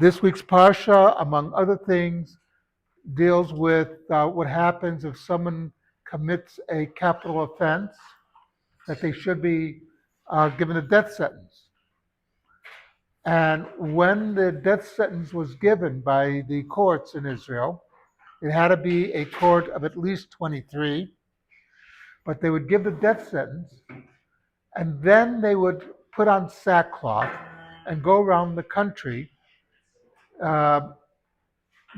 This week's Parsha, among other things, deals with what happens if someone commits a capital offense, that they should be given a death sentence. And when the death sentence was given by the courts in Israel, it had to be a court of at least 23, but they would give the death sentence, and then they would put on sackcloth and go around the country uh,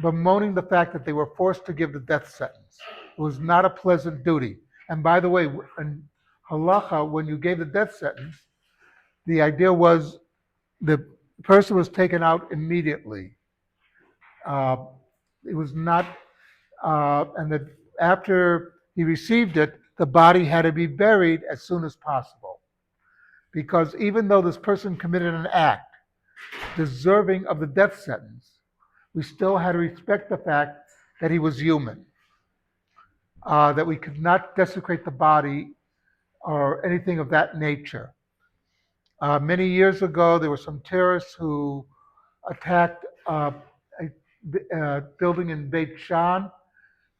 bemoaning the fact that they were forced to give the death sentence. It was not a pleasant duty. And by the way, in halacha, when you gave the death sentence, the idea was the person was taken out immediately. It was not, and that after he received it, the body had to be buried as soon as possible. Because even though this person committed an act deserving of the death sentence, we still had to respect the fact that he was human, that we could not desecrate the body or anything of that nature. Many years ago, there were some terrorists who attacked a building in Beit Shan,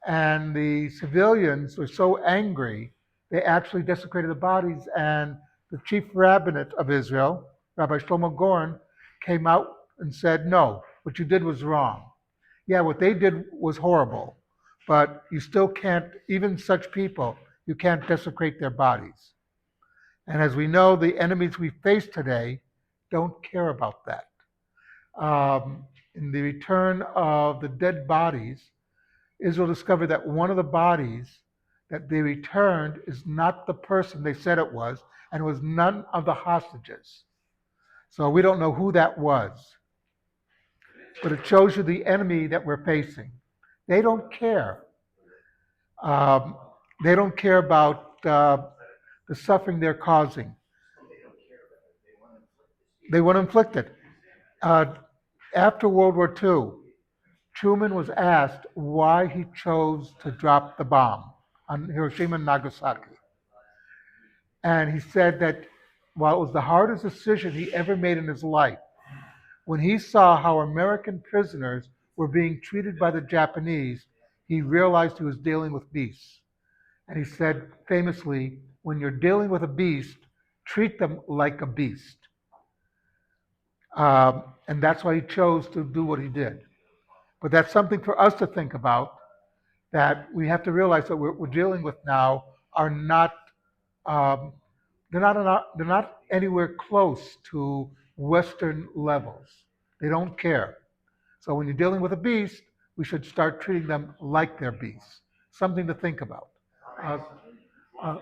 and the civilians were so angry, they actually desecrated the bodies, and the chief rabbinate of Israel, Rabbi Shlomo Goren, came out and said, no, what you did was wrong. Yeah, what they did was horrible, but you still can't, even such people, you can't desecrate their bodies. And as we know, the enemies we face today don't care about that. In the return of the dead bodies, Israel discovered that one of the bodies that they returned is not the person they said it was, and was none of the hostages. So we don't know who that was. But it shows you the enemy that we're facing. They don't care. They don't care about the suffering they're causing. They want to inflict it. After World War II, Truman was asked why he chose to drop the bomb on Hiroshima and Nagasaki. And he said that while it was the hardest decision he ever made in his life, when he saw how American prisoners were being treated by the Japanese, he realized he was dealing with beasts. And he said famously, when you're dealing with a beast, treat them like a beast. And that's why he chose to do what he did. But that's something for us to think about, that we have to realize that we're dealing with now are not, they're not anywhere close to Western levels. They don't care. So when you're dealing with a beast, we should start treating them like they're beasts. Something to think about. Uh,